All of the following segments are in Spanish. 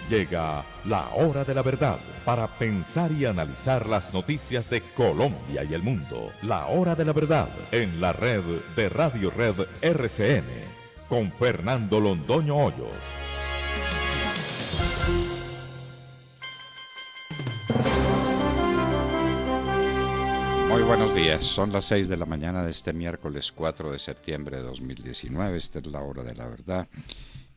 Llega la hora de la verdad para pensar y analizar las noticias de Colombia y el mundo. La hora de la verdad en la red de Radio Red RCN con Fernando Londoño Hoyos. Muy buenos días, son las 6 de la mañana de este miércoles 4 de septiembre de 2019, esta es la hora de la verdad.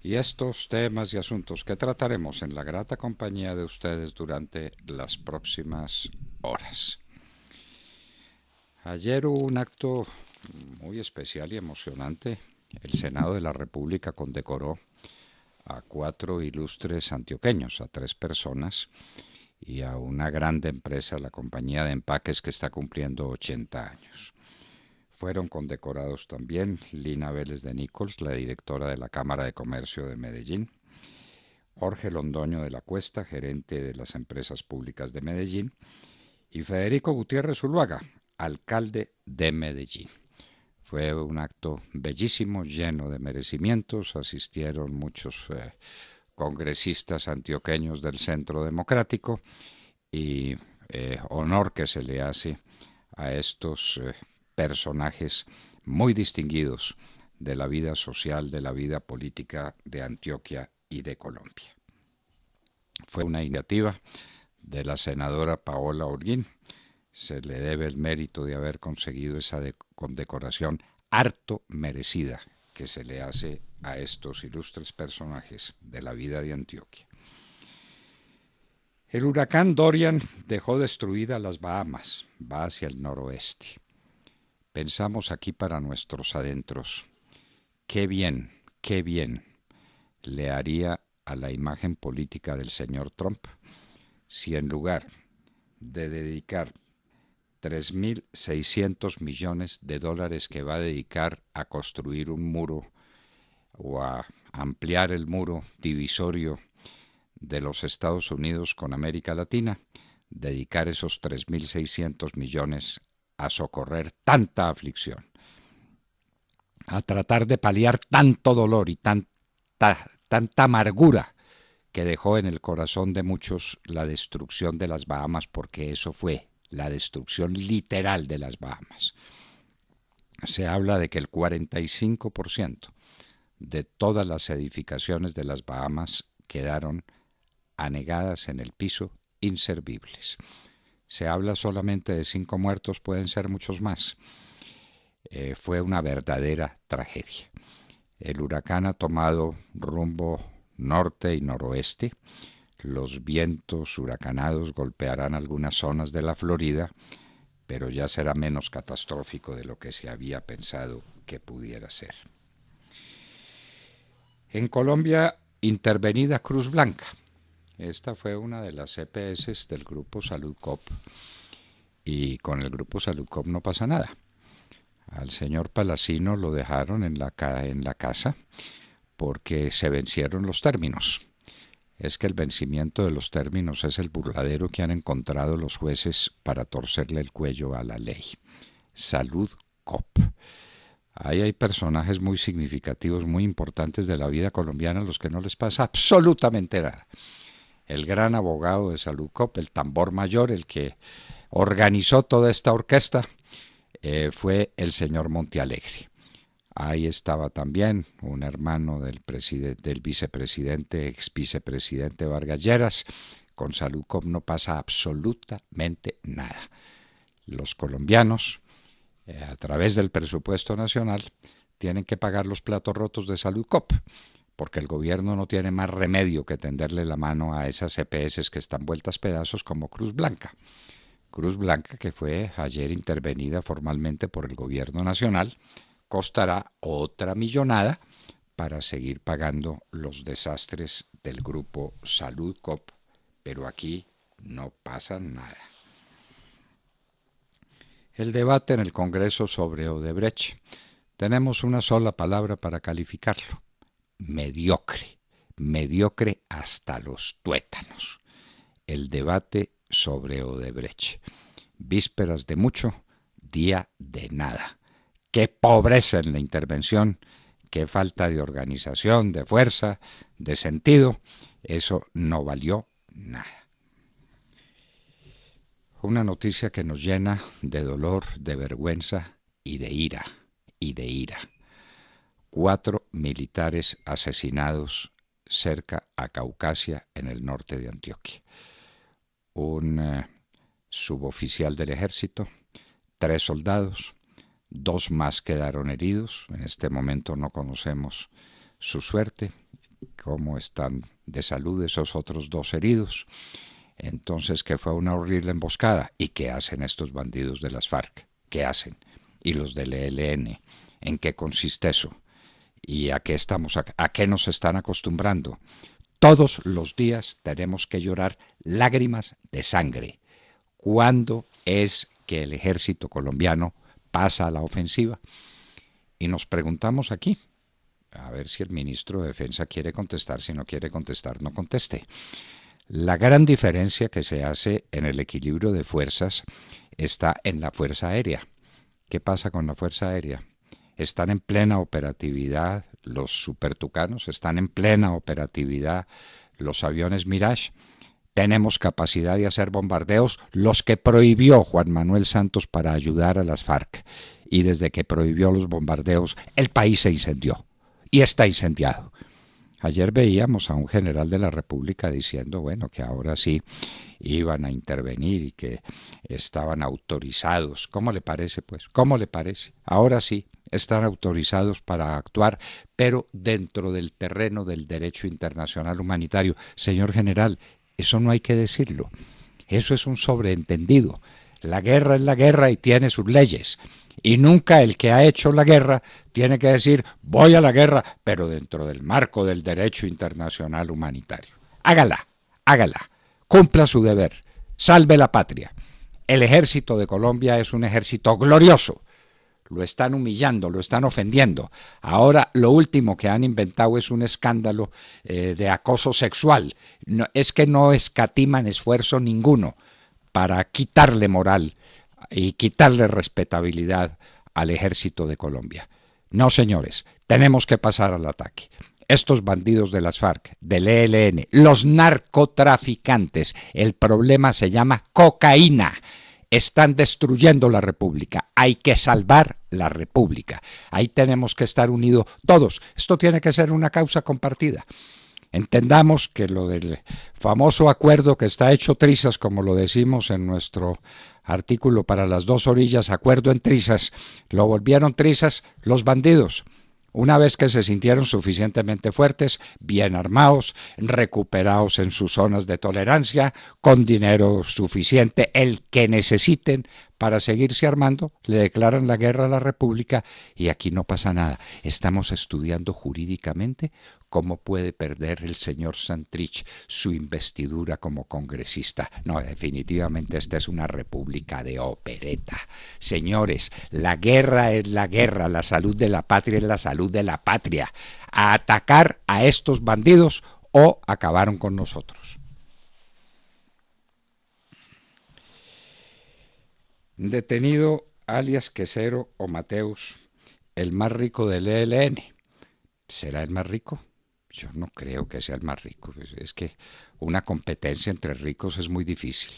Y estos temas y asuntos que trataremos en la grata compañía de ustedes durante las próximas horas. Ayer hubo un acto muy especial y emocionante. El Senado de la República condecoró a 4 ilustres antioqueños, a 3 personas y a una grande empresa, la compañía de empaques que está cumpliendo 80 años. Fueron condecorados también Lina Vélez de Nichols, la directora de la Cámara de Comercio de Medellín, Jorge Londoño de la Cuesta, gerente de las Empresas Públicas de Medellín, y Federico Gutiérrez Zuluaga, alcalde de Medellín. Fue un acto bellísimo, lleno de merecimientos, asistieron muchos congresistas antioqueños del Centro Democrático y honor que se le hace a estos personajes muy distinguidos de la vida social, de la vida política de Antioquia y de Colombia. Fue una iniciativa de la senadora Paola Holguín. Se le debe el mérito de haber conseguido esa condecoración harto merecida que se le hace a estos ilustres personajes de la vida de Antioquia. El huracán Dorian dejó destruidas las Bahamas, va hacia el noroeste. Pensamos aquí para nuestros adentros, qué bien le haría a la imagen política del señor Trump si en lugar de dedicar 3.600 millones de dólares que va a dedicar a construir un muro o a ampliar el muro divisorio de los Estados Unidos con América Latina, dedicar esos 3.600 millones a socorrer tanta aflicción, a tratar de paliar tanto dolor y tanta amargura que dejó en el corazón de muchos la destrucción de las Bahamas, porque eso fue la destrucción literal de las Bahamas. Se habla de que el 45% de todas las edificaciones de las Bahamas quedaron anegadas en el piso, inservibles. Se habla solamente de 5 muertos, pueden ser muchos más. Fue una verdadera tragedia. El huracán ha tomado rumbo norte y noroeste. Los vientos huracanados golpearán algunas zonas de la Florida, pero ya será menos catastrófico de lo que se había pensado que pudiera ser. En Colombia, intervenida Cruz Blanca. Esta fue una de las EPS del Grupo Salud Cop y con el Grupo Salud Cop no pasa nada. Al señor Palacino lo dejaron en la casa porque se vencieron los términos. Es que el vencimiento de los términos es el burladero que han encontrado los jueces para torcerle el cuello a la ley. Salud Cop. Ahí hay personajes muy significativos, muy importantes de la vida colombiana a los que no les pasa absolutamente nada. El gran abogado de Salud Cop, el tambor mayor, el que organizó toda esta orquesta, fue el señor Montealegre. Ahí estaba también un hermano del vicepresidente, ex vicepresidente Vargas Lleras. Con Salud Cop no pasa absolutamente nada. Los colombianos, a través del presupuesto nacional, tienen que pagar los platos rotos de Salud Cop, porque el gobierno no tiene más remedio que tenderle la mano a esas EPS que están vueltas pedazos como Cruz Blanca. Cruz Blanca, que fue ayer intervenida formalmente por el gobierno nacional, costará otra millonada para seguir pagando los desastres del grupo Salud Cop, pero aquí no pasa nada. El debate en el Congreso sobre Odebrecht, tenemos una sola palabra para calificarlo: mediocre hasta los tuétanos. El debate sobre Odebrecht, vísperas de mucho, día de nada. Qué pobreza en la intervención, qué falta de organización, de fuerza, de sentido, Eso no valió nada. Una noticia que nos llena de dolor, de vergüenza y de ira, 4 militares asesinados cerca a Caucasia, en el norte de Antioquia. Un suboficial del ejército, 3 soldados, 2 más quedaron heridos. En este momento no conocemos su suerte, cómo están de salud esos otros 2 heridos. Entonces, que fue una horrible emboscada. ¿Y qué hacen estos bandidos de las FARC? ¿Qué hacen? ¿Y los del ELN? ¿En qué consiste eso? ¿Y a qué a qué nos están acostumbrando? Todos los días tenemos que llorar lágrimas de sangre. ¿Cuándo es que el ejército colombiano pasa a la ofensiva? Y nos preguntamos aquí, a ver si el ministro de Defensa quiere contestar. Si no quiere contestar, no conteste. La gran diferencia que se hace en el equilibrio de fuerzas está en la Fuerza Aérea. ¿Qué pasa con la Fuerza Aérea? Están en plena operatividad los supertucanos, están en plena operatividad los aviones Mirage. Tenemos capacidad de hacer bombardeos, los que prohibió Juan Manuel Santos para ayudar a las FARC. Y desde que prohibió los bombardeos, el país se incendió y está incendiado. Ayer veíamos a un general de la República diciendo, bueno, que ahora sí iban a intervenir y que estaban autorizados. ¿Cómo le parece, pues? ¿Cómo le parece? Ahora sí están autorizados para actuar, pero dentro del terreno del derecho internacional humanitario. Señor general, eso no hay que decirlo. Eso es un sobreentendido. La guerra es la guerra y tiene sus leyes. Y nunca el que ha hecho la guerra tiene que decir voy a la guerra, pero dentro del marco del derecho internacional humanitario. Hágala, cumpla su deber, salve la patria. El ejército de Colombia es un ejército glorioso. Lo están humillando, lo están ofendiendo. Ahora lo último que han inventado es un escándalo de acoso sexual. No, es que no escatiman esfuerzo ninguno para quitarle moral y quitarle respetabilidad al ejército de Colombia. No, señores, tenemos que pasar al ataque. Estos bandidos de las FARC, del ELN, los narcotraficantes, el problema se llama cocaína. Están destruyendo la República. Hay que salvar la República. Ahí tenemos que estar unidos todos. Esto tiene que ser una causa compartida. Entendamos que lo del famoso acuerdo que está hecho trizas, como lo decimos en nuestro artículo para las 2 orillas, acuerdo en trizas, lo volvieron trizas los bandidos. Una vez que se sintieron suficientemente fuertes, bien armados, recuperados en sus zonas de tolerancia, con dinero suficiente, el que necesiten para seguirse armando, le declaran la guerra a la República y aquí no pasa nada. Estamos estudiando jurídicamente cómo puede perder el señor Santrich su investidura como congresista. No, definitivamente esta es una república de opereta. Señores, la guerra es la guerra, la salud de la patria es la salud de la patria. A atacar a estos bandidos o acabaron con nosotros. Detenido alias Quesero o Mateus, el más rico del ELN. ¿Será el más rico? Yo no creo que sea el más rico. Es que una competencia entre ricos es muy difícil.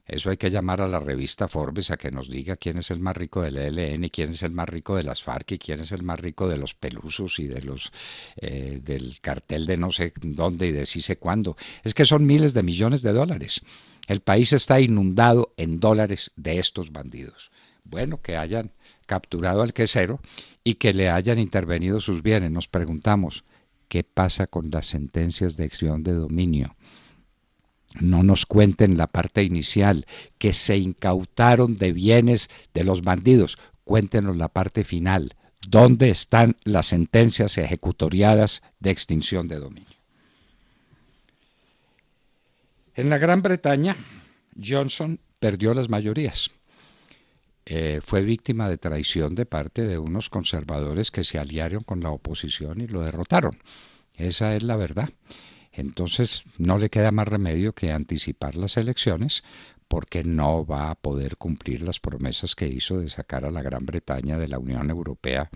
Eso hay que llamar a la revista Forbes a que nos diga quién es el más rico del ELN, quién es el más rico de las FARC y quién es el más rico de los pelusos y de los del cartel de no sé dónde y de sí sé cuándo. Es que son miles de millones de dólares. El país está inundado en dólares de estos bandidos. Bueno, que hayan capturado al quesero y que le hayan intervenido sus bienes. Nos preguntamos, ¿qué pasa con las sentencias de extinción de dominio? No nos cuenten la parte inicial, que se incautaron de bienes de los bandidos. Cuéntenos la parte final. ¿Dónde están las sentencias ejecutoriadas de extinción de dominio? En la Gran Bretaña, Johnson perdió las mayorías. Fue víctima de traición de parte de unos conservadores que se aliaron con la oposición y lo derrotaron. Esa es la verdad. Entonces no le queda más remedio que anticipar las elecciones porque no va a poder cumplir las promesas que hizo de sacar a la Gran Bretaña de la Unión Europea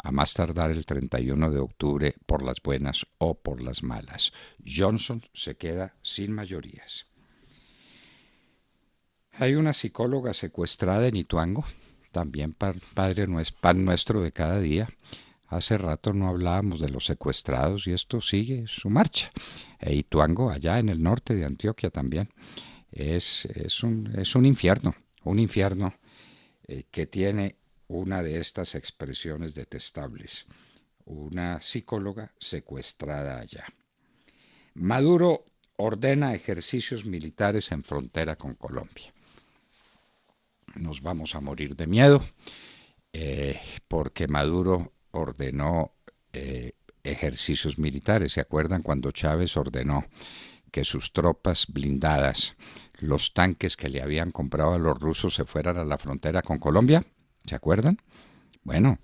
a más tardar el 31 de octubre por las buenas o por las malas. Johnson se queda sin mayorías. Hay una psicóloga secuestrada en Ituango, también pan nuestro de cada día. Hace rato no hablábamos de los secuestrados y esto sigue su marcha. Ituango, allá en el norte de Antioquia también, es un infierno que tiene una de estas expresiones detestables. Una psicóloga secuestrada allá. Maduro ordena ejercicios militares en frontera con Colombia. Nos vamos a morir de miedo porque Maduro ordenó ejercicios militares. ¿Se acuerdan cuando Chávez ordenó que sus tropas blindadas, los tanques que le habían comprado a los rusos, se fueran a la frontera con Colombia? ¿Se acuerdan? Bueno,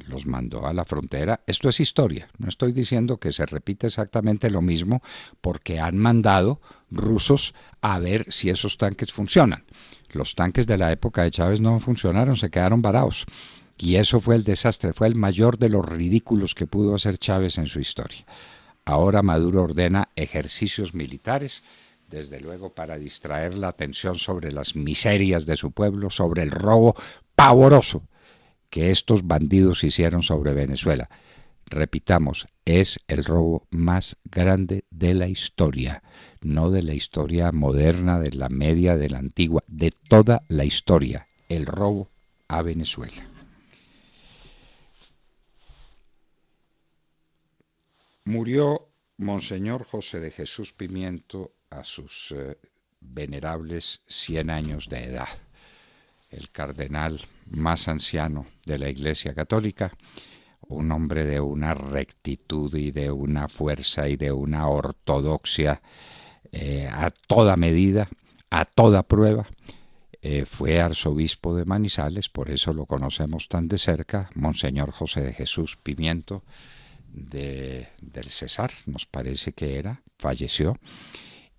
los mandó a la frontera. Esto es historia. No estoy diciendo que se repite exactamente lo mismo porque han mandado rusos a ver si esos tanques funcionan. Los tanques de la época de Chávez no funcionaron, se quedaron varados. Y eso fue el desastre, fue el mayor de los ridículos que pudo hacer Chávez en su historia. Ahora Maduro ordena ejercicios militares, desde luego para distraer la atención sobre las miserias de su pueblo, sobre el robo pavoroso que estos bandidos hicieron sobre Venezuela. Repitamos, es el robo más grande de la historia, no de la historia moderna, de la media, de la antigua, de toda la historia, el robo a Venezuela. Murió Monseñor José de Jesús Pimiento a sus venerables 100 años de edad. El cardenal más anciano de la Iglesia Católica, un hombre de una rectitud y de una fuerza y de una ortodoxia a toda medida, a toda prueba. Fue arzobispo de Manizales, por eso lo conocemos tan de cerca, Monseñor José de Jesús Pimiento, del Cesar, nos parece que era, falleció,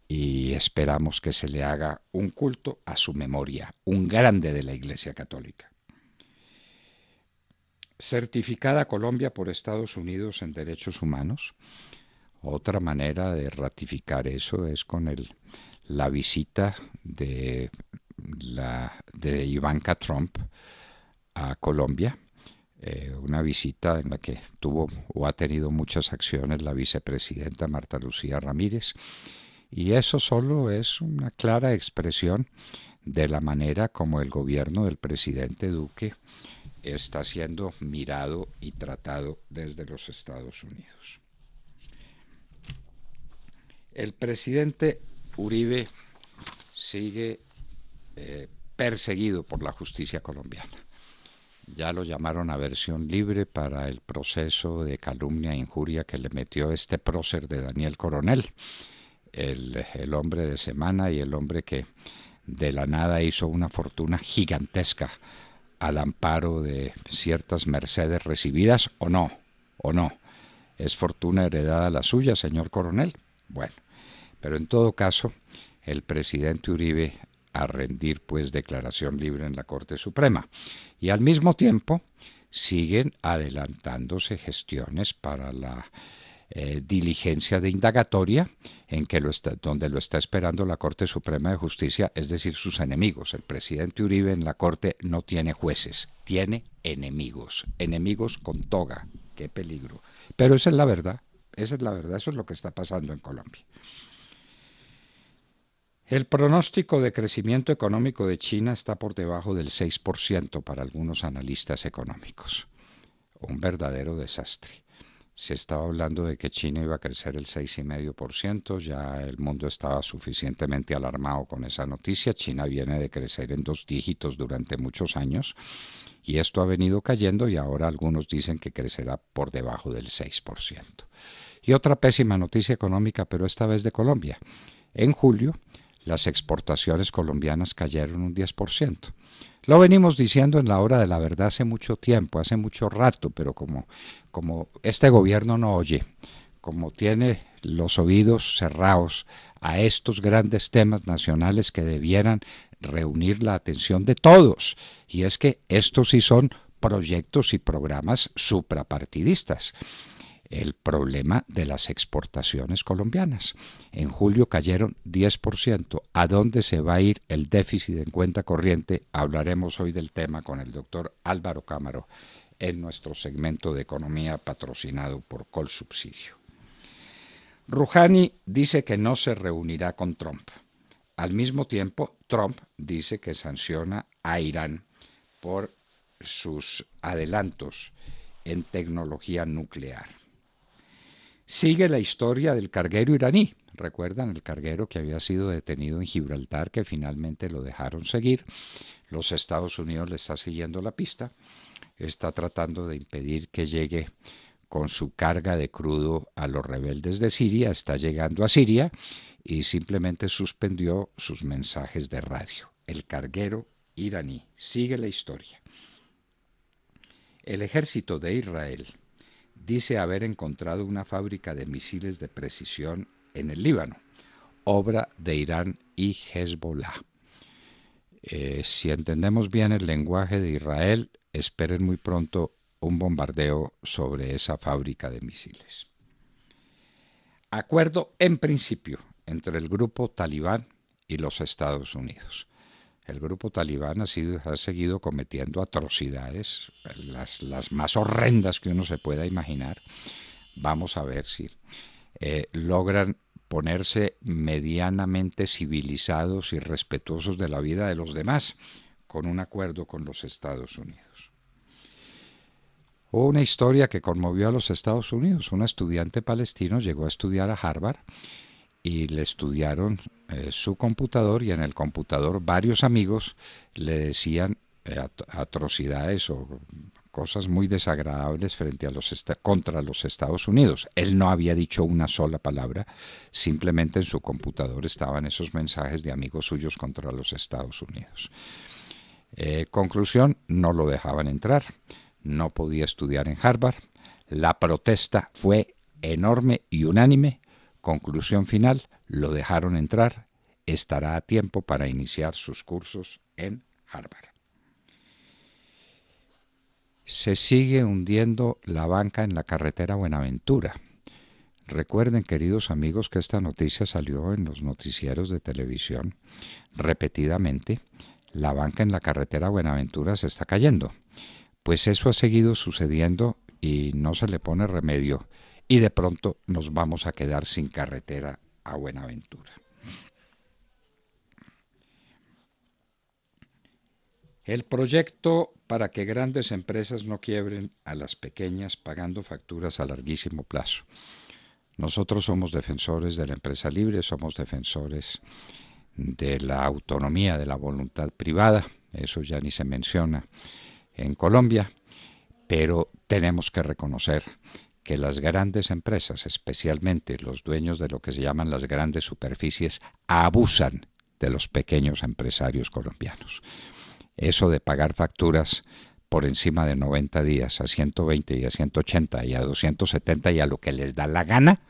y esperamos que se le haga un culto a su memoria, un grande de la Iglesia Católica. Certificada Colombia por Estados Unidos en Derechos Humanos. Otra manera de ratificar eso es con la visita de Ivanka Trump a Colombia. Una visita en la que tuvo o ha tenido muchas acciones la vicepresidenta Marta Lucía Ramírez, y eso solo es una clara expresión de la manera como el gobierno del presidente Duque está siendo mirado y tratado desde los Estados Unidos. El presidente Uribe sigue perseguido por la justicia colombiana. Ya lo llamaron a versión libre para el proceso de calumnia e injuria que le metió este prócer de Daniel Coronel, el hombre de semana y el hombre que de la nada hizo una fortuna gigantesca al amparo de ciertas mercedes recibidas o no. ¿Es fortuna heredada la suya, señor Coronel? Bueno, pero en todo caso, el presidente Uribe a rendir pues declaración libre en la Corte Suprema. Y al mismo tiempo siguen adelantándose gestiones para la diligencia de indagatoria donde lo está esperando la Corte Suprema de Justicia, es decir, sus enemigos. El presidente Uribe en la Corte no tiene jueces, tiene enemigos con toga. ¡Qué peligro! Pero esa es la verdad, eso es lo que está pasando en Colombia. El pronóstico de crecimiento económico de China está por debajo del 6% para algunos analistas económicos. Un verdadero desastre. Se estaba hablando de que China iba a crecer el 6,5%, ya el mundo estaba suficientemente alarmado con esa noticia. China viene de crecer en 2 dígitos durante muchos años y esto ha venido cayendo y ahora algunos dicen que crecerá por debajo del 6%. Y otra pésima noticia económica, pero esta vez de Colombia. En julio, las exportaciones colombianas cayeron un 10%. Lo venimos diciendo en la hora de la verdad hace mucho tiempo, hace mucho rato, pero como este gobierno no oye, como tiene los oídos cerrados a estos grandes temas nacionales que debieran reunir la atención de todos, y es que estos sí son proyectos y programas suprapartidistas. El problema de las exportaciones colombianas. En julio cayeron 10%. ¿A dónde se va a ir el déficit en cuenta corriente? Hablaremos hoy del tema con el doctor Álvaro Cámara en nuestro segmento de economía patrocinado por Colsubsidio. Rouhani dice que no se reunirá con Trump. Al mismo tiempo, Trump dice que sanciona a Irán por sus adelantos en tecnología nuclear. Sigue la historia del carguero iraní. ¿Recuerdan el carguero que había sido detenido en Gibraltar, que finalmente lo dejaron seguir? Los Estados Unidos le está siguiendo la pista. Está tratando de impedir que llegue con su carga de crudo a los rebeldes de Siria. Está llegando a Siria y simplemente suspendió sus mensajes de radio. El carguero iraní. Sigue la historia. El ejército de Israel dice haber encontrado una fábrica de misiles de precisión en el Líbano, obra de Irán y Hezbollah. Si entendemos bien el lenguaje de Israel, esperen muy pronto un bombardeo sobre esa fábrica de misiles. Acuerdo en principio entre el grupo talibán y los Estados Unidos. El grupo talibán ha seguido cometiendo atrocidades, las más horrendas que uno se pueda imaginar. Vamos a ver si logran ponerse medianamente civilizados y respetuosos de la vida de los demás con un acuerdo con los Estados Unidos. Hubo una historia que conmovió a los Estados Unidos. Un estudiante palestino llegó a estudiar a Harvard y le estudiaron su computador, y en el computador varios amigos le decían atrocidades o cosas muy desagradables contra los Estados Unidos. Él no había dicho una sola palabra, simplemente en su computador estaban esos mensajes de amigos suyos contra los Estados Unidos. Conclusión, no lo dejaban entrar, no podía estudiar en Harvard. La protesta fue enorme y unánime. Conclusión final, lo dejaron entrar, estará a tiempo para iniciar sus cursos en Harvard. Se sigue hundiendo la banca en la carretera Buenaventura. Recuerden, queridos amigos, que esta noticia salió en los noticieros de televisión repetidamente. La banca en la carretera Buenaventura se está cayendo. Pues eso ha seguido sucediendo y no se le pone remedio. Y de pronto nos vamos a quedar sin carretera a Buenaventura. El proyecto para que grandes empresas no quiebren a las pequeñas pagando facturas a larguísimo plazo. Nosotros somos defensores de la empresa libre, somos defensores de la autonomía, de la voluntad privada. Eso ya ni se menciona en Colombia, pero tenemos que reconocer que las grandes empresas, especialmente los dueños de lo que se llaman las grandes superficies, abusan de los pequeños empresarios colombianos. Eso de pagar facturas por encima de 90 días, a 120 y a 180 y a 270 y a lo que les da la gana,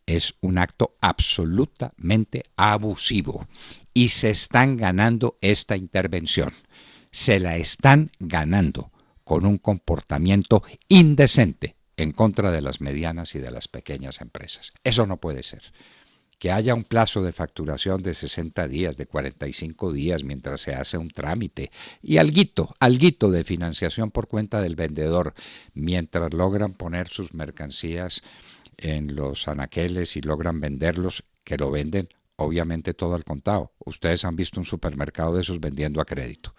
es un acto absolutamente abusivo. Y se están ganando esta intervención. Se la están ganando con un comportamiento indecente en contra de las medianas y de las pequeñas empresas. Eso no puede ser. Que haya un plazo de facturación de 60 días, de 45 días mientras se hace un trámite y alguito de financiación por cuenta del vendedor mientras logran poner sus mercancías en los anaqueles y logran venderlos, que lo venden obviamente todo al contado. Ustedes han visto un supermercado de esos vendiendo a crédito.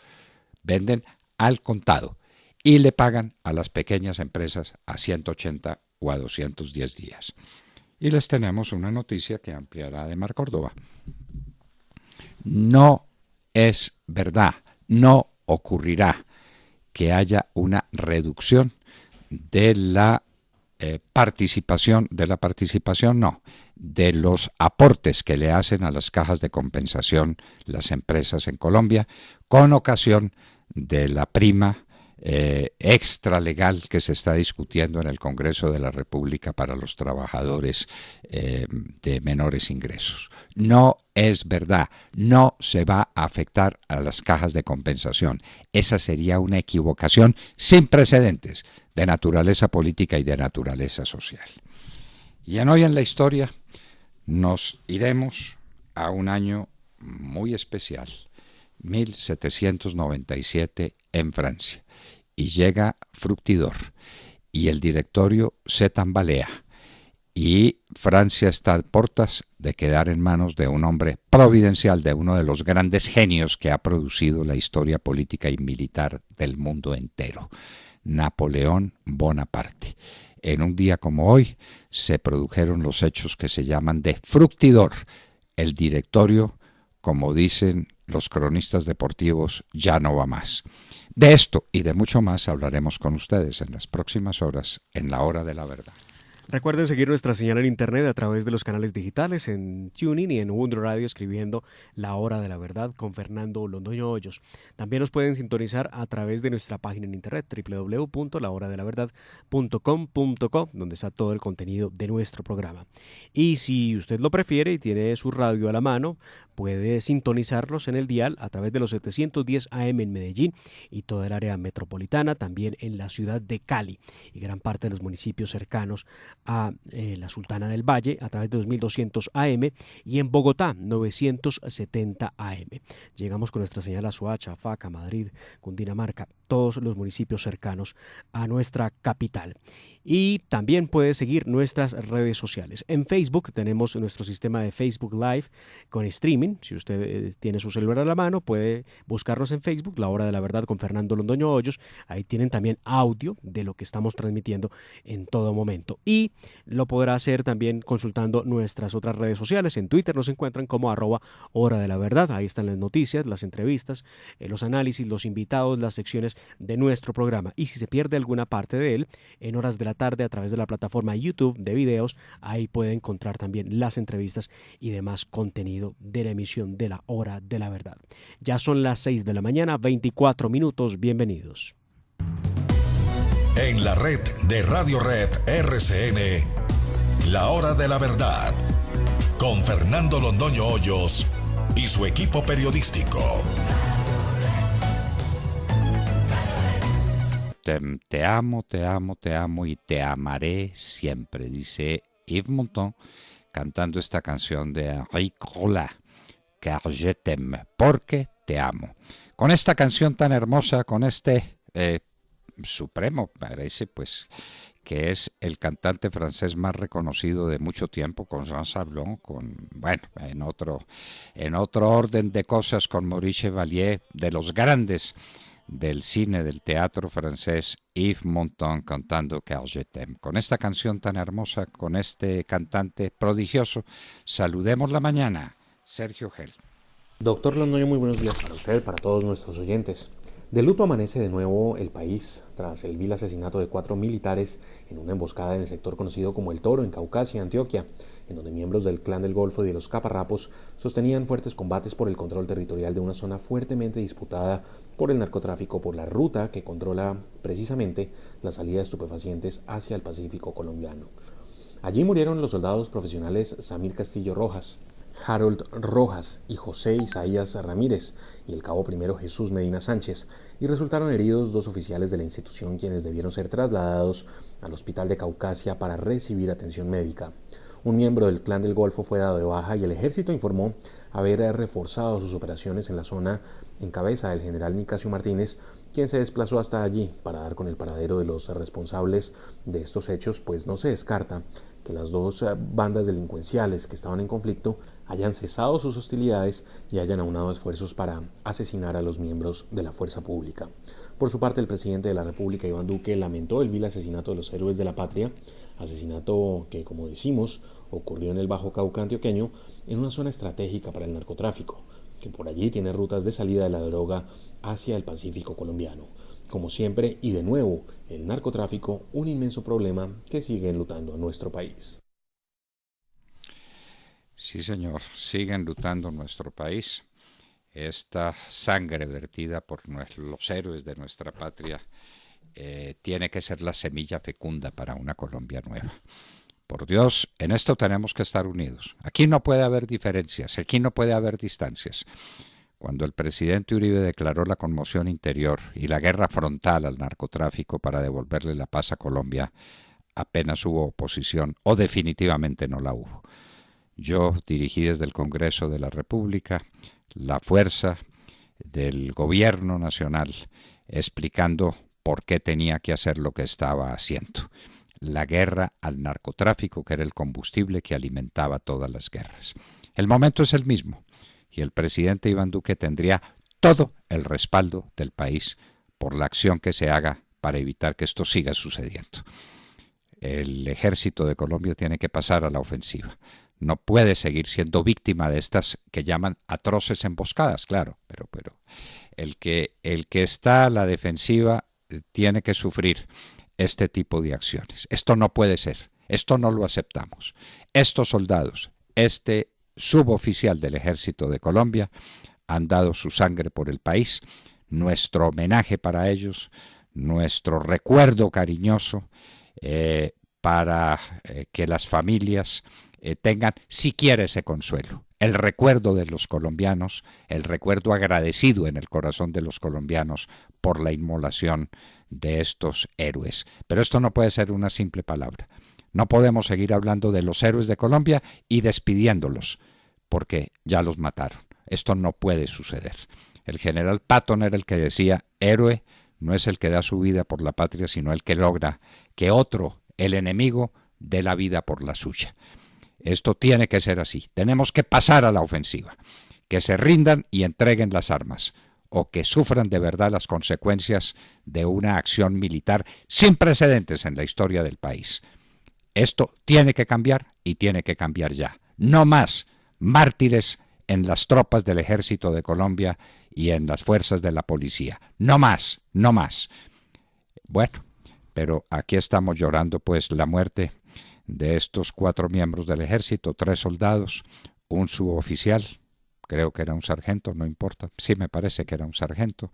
Venden al contado y le pagan a las pequeñas empresas a 180 o a 210 días. Y les tenemos una noticia que ampliará Ademar Córdoba. No es verdad, no ocurrirá que haya una reducción de la participación, de los aportes que le hacen a las cajas de compensación las empresas en Colombia con ocasión de la prima extralegal que se está discutiendo en el Congreso de la República para los trabajadores de menores ingresos. No es verdad, no se va a afectar a las cajas de compensación. Esa sería una equivocación sin precedentes de naturaleza política y de naturaleza social. Y en Hoy en la Historia nos iremos a un año muy especial, 1797 en Francia, y llega Fructidor, y el directorio se tambalea, y Francia está a puertas de quedar en manos de un hombre providencial, de uno de los grandes genios que ha producido la historia política y militar del mundo entero, Napoleón Bonaparte. En un día como hoy se produjeron los hechos que se llaman de Fructidor. El directorio, como dicen los cronistas deportivos, ya no va más. De esto y de mucho más hablaremos con ustedes en las próximas horas en La Hora de la Verdad. Recuerden seguir nuestra señal en internet a través de los canales digitales en TuneIn y en Ubuntu Radio escribiendo La Hora de la Verdad con Fernando Londoño Hoyos. También nos pueden sintonizar a través de nuestra página en internet www.lahoradelaverdad.com.co, donde está todo el contenido de nuestro programa. Y si usted lo prefiere y tiene su radio a la mano, puede sintonizarlos en el dial a través de los 710 AM en Medellín y toda el área metropolitana, también en la ciudad de Cali y gran parte de los municipios cercanos a la Sultana del Valle a través de 2200 AM y en Bogotá 970 AM. Llegamos con nuestra señal a Soacha, Faca, Madrid, Cundinamarca, todos los municipios cercanos a nuestra capital. Y también puede seguir nuestras redes sociales. En Facebook tenemos nuestro sistema de Facebook Live con streaming. Si usted tiene su celular a la mano, puede buscarnos en Facebook, La Hora de la Verdad con Fernando Londoño Hoyos. Ahí tienen también audio de lo que estamos transmitiendo en todo momento. Y lo podrá hacer también consultando nuestras otras redes sociales. En Twitter nos encuentran como @Hora de la Verdad. Ahí están las noticias, las entrevistas, los análisis, los invitados, las secciones de nuestro programa. Y si se pierde alguna parte de él, en horas de la tarde a través de la plataforma YouTube de videos, ahí puede encontrar también las entrevistas y demás contenido de la emisión de La Hora de la Verdad. Ya son las 6 de la mañana, 24 minutos, bienvenidos. En la red de Radio Red RCN, La Hora de la Verdad, con Fernando Londoño Hoyos y su equipo periodístico. Te amo, te amo, te amo y te amaré siempre, dice Yves Montand, cantando esta canción de Henri Crolla, car je t'aime, porque te amo. Con esta canción tan hermosa, con este supremo, parece pues que es el cantante francés más reconocido de mucho tiempo, con Jean Sablon, con, bueno, en otro orden de cosas, con Maurice Chevalier, de los grandes del cine, del teatro francés, Yves Montand cantando Car je t'aime. Con esta canción tan hermosa, con este cantante prodigioso, saludemos la mañana. Sergio Gel. Doctor Londoño, muy buenos días para usted, para todos nuestros oyentes. De luto amanece de nuevo el país tras el vil asesinato de 4 militares en una emboscada en el sector conocido como El Toro, en Caucasia, Antioquia, en donde miembros del Clan del Golfo y de los Caparrapos sostenían fuertes combates por el control territorial de una zona fuertemente disputada por el narcotráfico por la ruta que controla precisamente la salida de estupefacientes hacia el Pacífico colombiano. Allí murieron los soldados profesionales Samir Castillo Rojas, Harold Rojas y José Isaías Ramírez y el cabo primero Jesús Medina Sánchez, y resultaron heridos 2 oficiales de la institución, quienes debieron ser trasladados al hospital de Caucasia para recibir atención médica. Un miembro del Clan del Golfo fue dado de baja y el ejército informó haber reforzado sus operaciones en la zona en cabeza del general Nicasio Martínez, quien se desplazó hasta allí para dar con el paradero de los responsables de estos hechos, pues no se descarta que las 2 bandas delincuenciales que estaban en conflicto hayan cesado sus hostilidades y hayan aunado esfuerzos para asesinar a los miembros de la fuerza pública. Por su parte, el presidente de la República, Iván Duque, lamentó el vil asesinato de los héroes de la patria, asesinato que, como decimos, ocurrió en el Bajo Cauca antioqueño, en una zona estratégica para el narcotráfico, que por allí tiene rutas de salida de la droga hacia el Pacífico colombiano. Como siempre, y de nuevo, el narcotráfico, un inmenso problema que sigue enlutando a nuestro país. Sí, señor, sigue enlutando nuestro país. esta sangre vertida por los héroes de nuestra patria tiene que ser la semilla fecunda para una Colombia nueva. Por Dios, en esto tenemos que estar unidos. Aquí no puede haber diferencias, aquí no puede haber distancias. Cuando el presidente Uribe declaró la conmoción interior y la guerra frontal al narcotráfico para devolverle la paz a Colombia, apenas hubo oposición o definitivamente no la hubo. Yo dirigí desde el Congreso de la República la fuerza del gobierno nacional explicando por qué tenía que hacer lo que estaba haciendo. La guerra al narcotráfico, que era el combustible que alimentaba todas las guerras. El momento es el mismo y el presidente Iván Duque tendría todo el respaldo del país por la acción que se haga para evitar que esto siga sucediendo. El ejército de Colombia tiene que pasar a la ofensiva. No puede seguir siendo víctima de estas que llaman atroces emboscadas, claro, pero el que está a la defensiva tiene que sufrir este tipo de acciones. Esto no puede ser, esto no lo aceptamos. Estos soldados, este suboficial del ejército de Colombia, han dado su sangre por el país. Nuestro homenaje para ellos, nuestro recuerdo cariñoso para que las familias tengan siquiera ese consuelo. El recuerdo de los colombianos, el recuerdo agradecido en el corazón de los colombianos por la inmolación de estos héroes. Pero esto no puede ser una simple palabra. No podemos seguir hablando de los héroes de Colombia y despidiéndolos, porque ya los mataron. Esto no puede suceder. El general Patton era el que decía, héroe no es el que da su vida por la patria, sino el que logra que otro, el enemigo, dé la vida por la suya. Esto tiene que ser así. Tenemos que pasar a la ofensiva. Que se rindan y entreguen las armas, o que sufran de verdad las consecuencias de una acción militar sin precedentes en la historia del país. Esto tiene que cambiar y tiene que cambiar ya. No más mártires en las tropas del ejército de Colombia y en las fuerzas de la policía. No más, no más. Bueno, pero aquí estamos llorando pues la muerte de estos 4 miembros del ejército, 3 soldados, un suboficial, creo que era un sargento, no importa, sí me parece que era un sargento,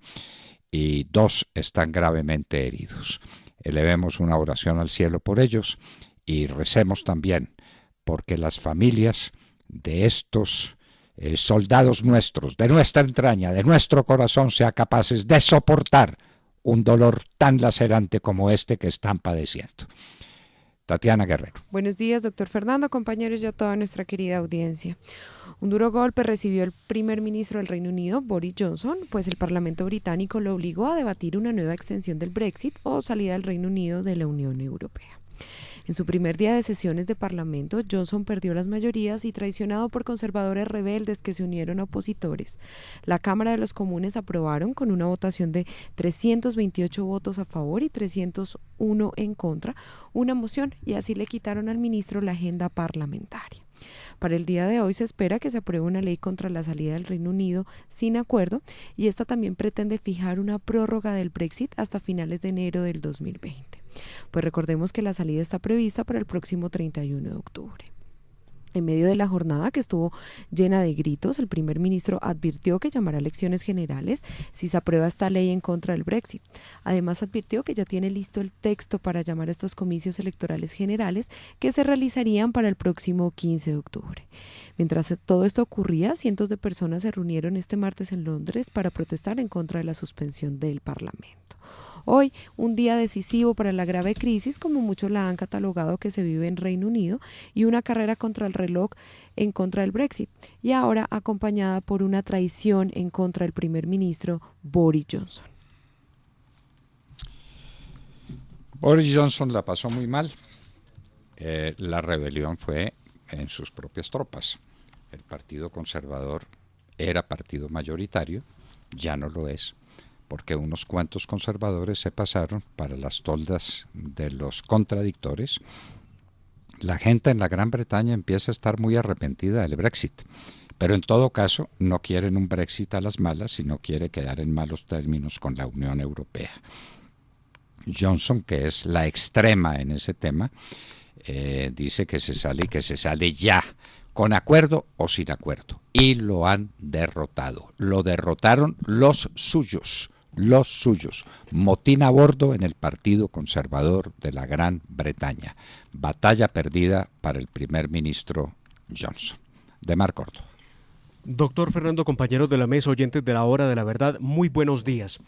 y 2 están gravemente heridos. Elevemos una oración al cielo por ellos y recemos también porque las familias de estos soldados nuestros, de nuestra entraña, de nuestro corazón, sean capaces de soportar un dolor tan lacerante como este que están padeciendo. Tatiana Guerrero. Buenos días, doctor Fernando, compañeros y a toda nuestra querida audiencia. Un duro golpe recibió el primer ministro del Reino Unido, Boris Johnson, pues el Parlamento británico lo obligó a debatir una nueva extensión del Brexit o salida del Reino Unido de la Unión Europea. En su primer día de sesiones de Parlamento, Johnson perdió las mayorías y, traicionado por conservadores rebeldes que se unieron a opositores, la Cámara de los Comunes aprobaron con una votación de 328 votos a favor y 301 en contra una moción, y así le quitaron al ministro la agenda parlamentaria. Para el día de hoy se espera que se apruebe una ley contra la salida del Reino Unido sin acuerdo, y esta también pretende fijar una prórroga del Brexit hasta finales de enero del 2020. Pues recordemos que la salida está prevista para el próximo 31 de octubre. En medio de la jornada, que estuvo llena de gritos, el primer ministro advirtió que llamará a elecciones generales si se aprueba esta ley en contra del Brexit. Además, advirtió que ya tiene listo el texto para llamar a estos comicios electorales generales que se realizarían para el próximo 15 de octubre. Mientras todo esto ocurría, cientos de personas se reunieron este martes en Londres para protestar en contra de la suspensión del Parlamento. Hoy, un día decisivo para la grave crisis, como muchos la han catalogado, que se vive en Reino Unido, y una carrera contra el reloj en contra del Brexit, y ahora acompañada por una traición en contra del primer ministro Boris Johnson. Boris Johnson la pasó muy mal. La rebelión fue en sus propias tropas. El Partido Conservador era partido mayoritario, ya no lo es, porque unos cuantos conservadores se pasaron para las toldas de los contradictores. La gente en la Gran Bretaña empieza a estar muy arrepentida del Brexit, pero en todo caso no quieren un Brexit a las malas, sino quiere quedar en malos términos con la Unión Europea. Johnson, que es la extrema en ese tema, dice que se sale y que se sale ya, con acuerdo o sin acuerdo, y lo han derrotado. Lo derrotaron los suyos. Motín a bordo en el Partido Conservador de la Gran Bretaña. Batalla perdida para el primer ministro Johnson. De Mar Córdoba. Doctor Fernando, compañeros de la mesa, oyentes de la Hora de la Verdad, muy buenos días.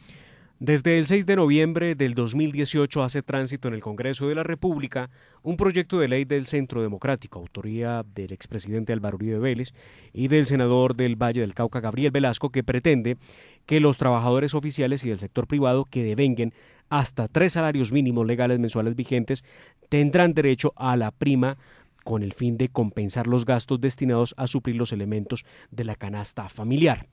Desde el 6 de noviembre del 2018 hace tránsito en el Congreso de la República un proyecto de ley del Centro Democrático, autoría del expresidente Álvaro Uribe Vélez y del senador del Valle del Cauca, Gabriel Velasco, que pretende que los trabajadores oficiales y del sector privado que devenguen hasta 3 salarios mínimos legales mensuales vigentes tendrán derecho a la prima con el fin de compensar los gastos destinados a suplir los elementos de la canasta familiar.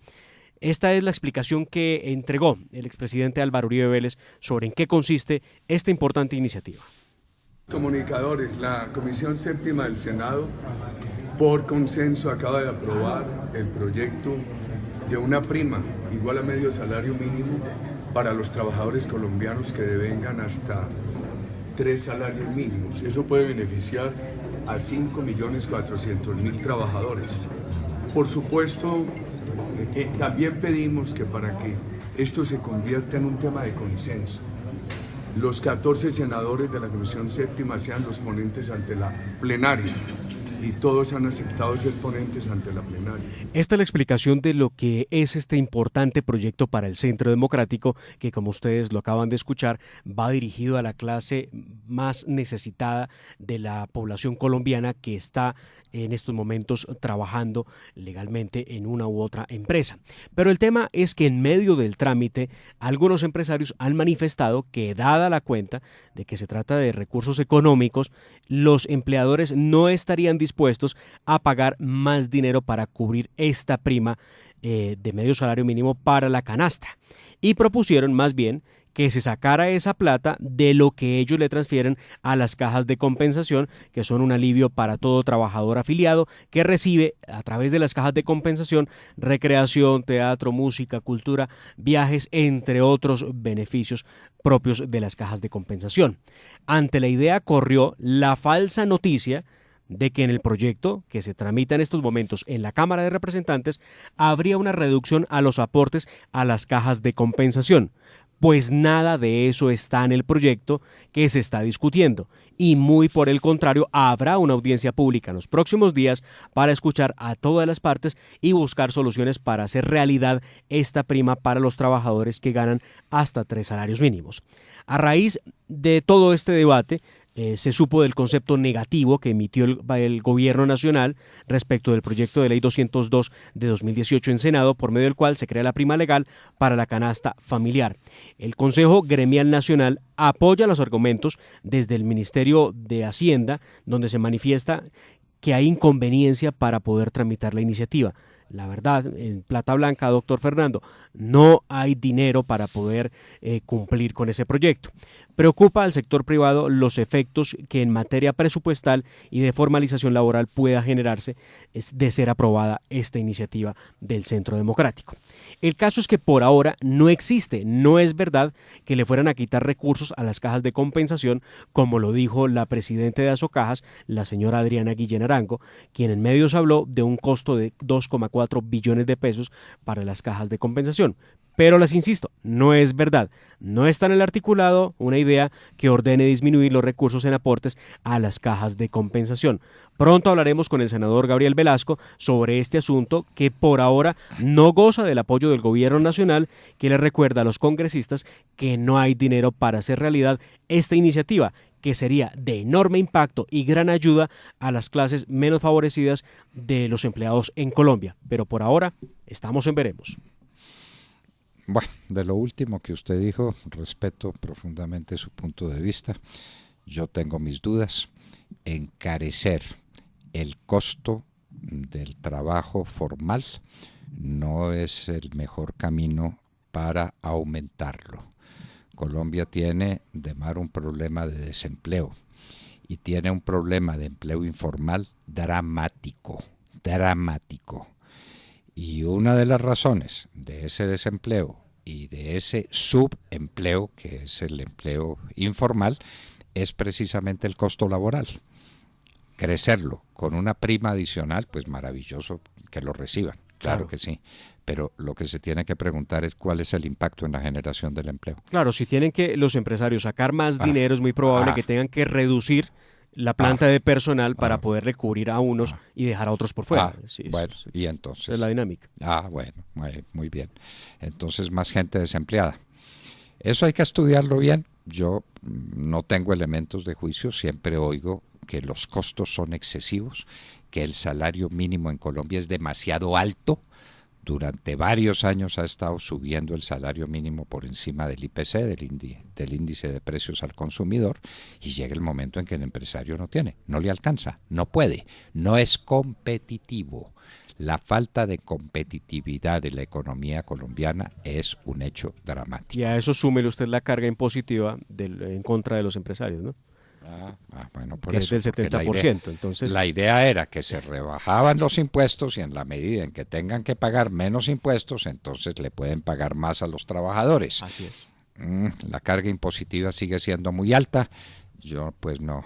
Esta es la explicación que entregó el expresidente Álvaro Uribe Vélez sobre en qué consiste esta importante iniciativa. Comunicadores, la Comisión Séptima del Senado, por consenso, acaba de aprobar el proyecto de una prima igual a medio salario mínimo para los trabajadores colombianos que devengan hasta 3 salarios mínimos. Eso puede beneficiar a 5.400.000 trabajadores. Por supuesto, también pedimos que para que esto se convierta en un tema de consenso, los 14 senadores de la Comisión Séptima sean los ponentes ante la plenaria, y todos han aceptado ser ponentes ante la plenaria. Esta es la explicación de lo que es este importante proyecto para el Centro Democrático, que como ustedes lo acaban de escuchar, va dirigido a la clase más necesitada de la población colombiana que está en estos momentos trabajando legalmente en una u otra empresa. Pero el tema es que en medio del trámite, algunos empresarios han manifestado que, dada la cuenta de que se trata de recursos económicos, los empleadores no estarían dispuestos a pagar más dinero para cubrir esta prima de medio salario mínimo para la canasta, y propusieron más bien que se sacara esa plata de lo que ellos le transfieren a las cajas de compensación, que son un alivio para todo trabajador afiliado que recibe a través de las cajas de compensación recreación, teatro, música, cultura, viajes, entre otros beneficios propios de las cajas de compensación. Ante la idea corrió la falsa noticia de que en el proyecto que se tramita en estos momentos en la Cámara de Representantes habría una reducción a los aportes a las cajas de compensación. Pues nada de eso está en el proyecto que se está discutiendo, y muy por el contrario, habrá una audiencia pública en los próximos días para escuchar a todas las partes y buscar soluciones para hacer realidad esta prima para los trabajadores que ganan hasta 3 salarios mínimos. A raíz de todo este debate, se supo del concepto negativo que emitió el Gobierno Nacional respecto del proyecto de ley 202 de 2018 en Senado, por medio del cual se crea la prima legal para la canasta familiar. El Consejo Gremial Nacional apoya los argumentos desde el Ministerio de Hacienda, donde se manifiesta que hay inconveniencia para poder tramitar la iniciativa. La verdad, en plata blanca, doctor Fernando, no hay dinero para poder cumplir con ese proyecto. Preocupa al sector privado los efectos que en materia presupuestal y de formalización laboral pueda generarse de ser aprobada esta iniciativa del Centro Democrático. El caso es que por ahora no existe, no es verdad que le fueran a quitar recursos a las cajas de compensación, como lo dijo la presidenta de Asocajas, la señora Adriana Guillén Arango, quien en medios habló de un costo de 2,4 billones de pesos para las cajas de compensación. Pero les insisto, no es verdad. No está en el articulado una idea que ordene disminuir los recursos en aportes a las cajas de compensación. Pronto hablaremos con el senador Gabriel Velasco sobre este asunto, que por ahora no goza del apoyo del Gobierno Nacional, que le recuerda a los congresistas que no hay dinero para hacer realidad esta iniciativa, que sería de enorme impacto y gran ayuda a las clases menos favorecidas de los empleados en Colombia. Pero por ahora estamos en veremos. Bueno, de lo último que usted dijo, respeto profundamente su punto de vista. Yo tengo mis dudas. Encarecer el costo del trabajo formal no es el mejor camino para aumentarlo. Colombia tiene, de mar, un problema de desempleo y tiene un problema de empleo informal dramático. Y una de las razones de ese desempleo y de ese subempleo, que es el empleo informal, es precisamente el costo laboral. crecerlo con una prima adicional, pues maravilloso que lo reciban, claro que sí. Pero lo que se tiene que preguntar es cuál es el impacto en la generación del empleo. Claro, si tienen que los empresarios sacar más dinero, es muy probable que tengan que reducir la planta de personal para poderle cubrir a unos y dejar a otros por fuera. Sí, bueno, y entonces... Esa es la dinámica. Bueno, muy bien. Entonces, más gente desempleada. Eso hay que estudiarlo bien. Yo no tengo elementos de juicio, siempre oigo que los costos son excesivos, que el salario mínimo en Colombia es demasiado alto. Durante varios años ha estado subiendo el salario mínimo por encima del IPC, del índice de precios al consumidor, y llega el momento en que el empresario no le alcanza, no puede, no es competitivo. La falta de competitividad de la economía colombiana es un hecho dramático. Y a eso súmele usted la carga impositiva en contra de los empresarios, ¿no? Bueno, por que eso, es del 70%. Entonces, la idea era que se rebajaban los impuestos y en la medida en que tengan que pagar menos impuestos, entonces le pueden pagar más a los trabajadores. Así es. La carga impositiva sigue siendo muy alta. Yo pues no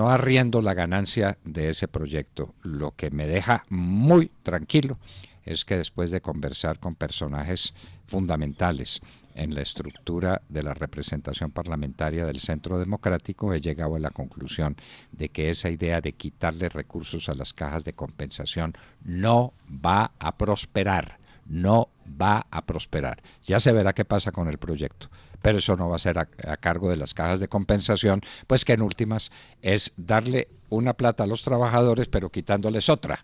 arriendo la ganancia de ese proyecto. Lo que me deja muy tranquilo es que después de conversar con personajes fundamentales en la estructura de la representación parlamentaria del Centro Democrático, he llegado a la conclusión de que esa idea de quitarle recursos a las cajas de compensación no va a prosperar, Ya se verá qué pasa con el proyecto, pero eso no va a ser a cargo de las cajas de compensación, pues que en últimas es darle una plata a los trabajadores, pero quitándoles otra.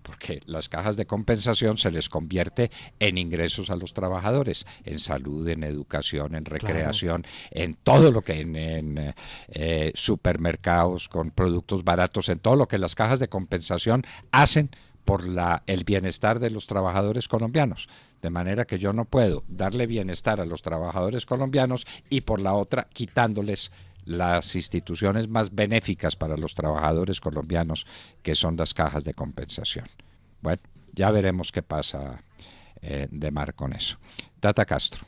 Porque las cajas de compensación se les convierte en ingresos a los trabajadores, en salud, en educación, en recreación, en todo lo que en supermercados con productos baratos, en todo lo que las cajas de compensación hacen por el bienestar de los trabajadores colombianos. De manera que yo no puedo darle bienestar a los trabajadores colombianos y por la otra quitándoles las instituciones más benéficas para los trabajadores colombianos, que son las cajas de compensación. Bueno, ya veremos qué pasa de mar con eso. Tata Castro.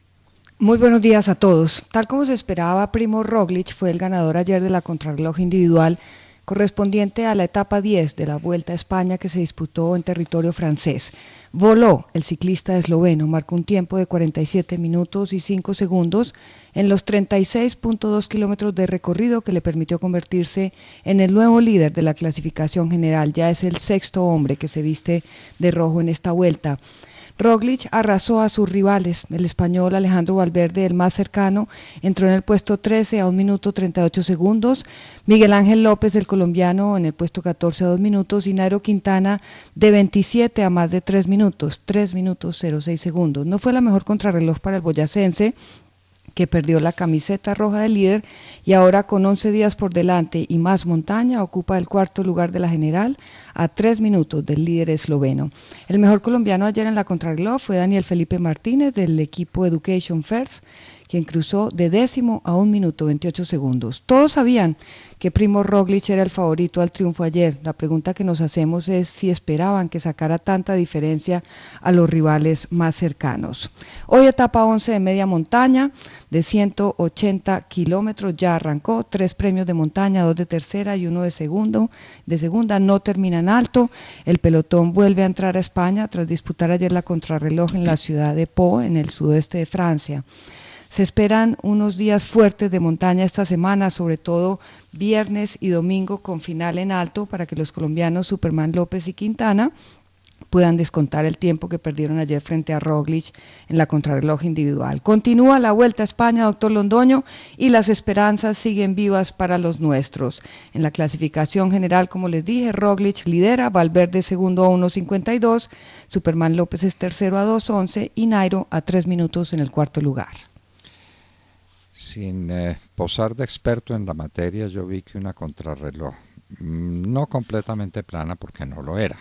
Muy buenos días a todos. Tal como se esperaba, Primo Roglic fue el ganador ayer de la contrarreloj individual correspondiente a la etapa 10 de la Vuelta a España que se disputó en territorio francés. Voló el ciclista esloveno, marcó un tiempo de 47 minutos y 5 segundos en los 36.2 kilómetros de recorrido que le permitió convertirse en el nuevo líder de la clasificación general. Ya es el sexto hombre que se viste de rojo en esta vuelta. Roglic arrasó a sus rivales. El español Alejandro Valverde, el más cercano, entró en el puesto 13 a 1 minuto 38 segundos. Miguel Ángel López, el colombiano, en el puesto 14 a 2 minutos. Y Nairo Quintana, de 27 a más de 3 minutos 06 segundos. No fue la mejor contrarreloj para el boyacense, que perdió la camiseta roja de líder y ahora con 11 días por delante y más montaña ocupa el cuarto lugar de la general a 3 minutos del líder esloveno. El mejor colombiano ayer en la contrarreloj fue Daniel Felipe Martínez del equipo Education First, quien cruzó de 10º a 1 minuto 28 segundos. Todos sabían que Primo Roglic era el favorito al triunfo ayer. La pregunta que nos hacemos es si esperaban que sacara tanta diferencia a los rivales más cercanos. Hoy etapa 11 de media montaña de 180 kilómetros, ya arrancó, 3 premios de montaña, 2 de tercera y 1 de segunda, no terminan alto. El pelotón vuelve a entrar a España tras disputar ayer la contrarreloj en la ciudad de Pau, en el sudeste de Francia. Se esperan unos días fuertes de montaña esta semana, sobre todo viernes y domingo con final en alto para que los colombianos Superman López y Quintana puedan descontar el tiempo que perdieron ayer frente a Roglic en la contrarreloj individual. Continúa la Vuelta a España, doctor Londoño, y las esperanzas siguen vivas para los nuestros. En la clasificación general, como les dije, Roglic lidera, Valverde segundo a 1.52, Superman López es tercero a 2.11 y Nairo a 3 minutos en el cuarto lugar. Sin posar de experto en la materia, yo vi que una contrarreloj, no completamente plana porque no lo era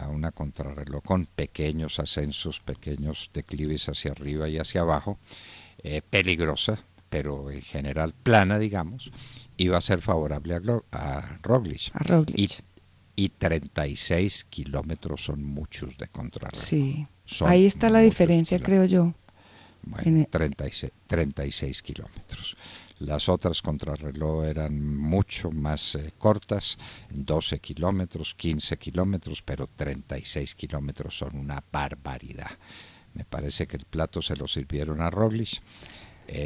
una contrarreloj con pequeños ascensos, pequeños declives hacia arriba y hacia abajo, peligrosa, pero en general plana, digamos, iba a ser favorable a Roglic. Y 36 kilómetros son muchos de contrarreloj. Sí, ahí está la diferencia, creo yo. Bueno, 36 kilómetros. Las otras contrarreloj eran mucho más cortas, 12 kilómetros, 15 kilómetros, pero 36 kilómetros son una barbaridad. Me parece que el plato se lo sirvieron a Roglic.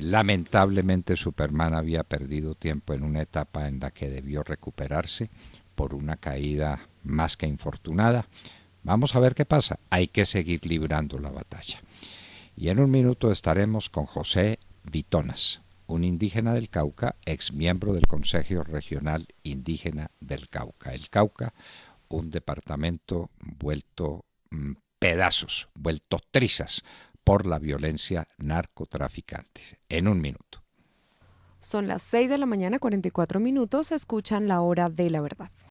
Lamentablemente Superman había perdido tiempo en una etapa en la que debió recuperarse por una caída más que infortunada. Vamos a ver qué pasa. Hay que seguir librando la batalla. Y en un minuto estaremos con José Vitonas, un indígena del Cauca, ex miembro del Consejo Regional Indígena del Cauca. El Cauca, un departamento vuelto pedazos, vuelto trizas por la violencia narcotraficante. En un minuto. Son las 6 de la mañana, 44 minutos. Escuchan La Hora de la Verdad.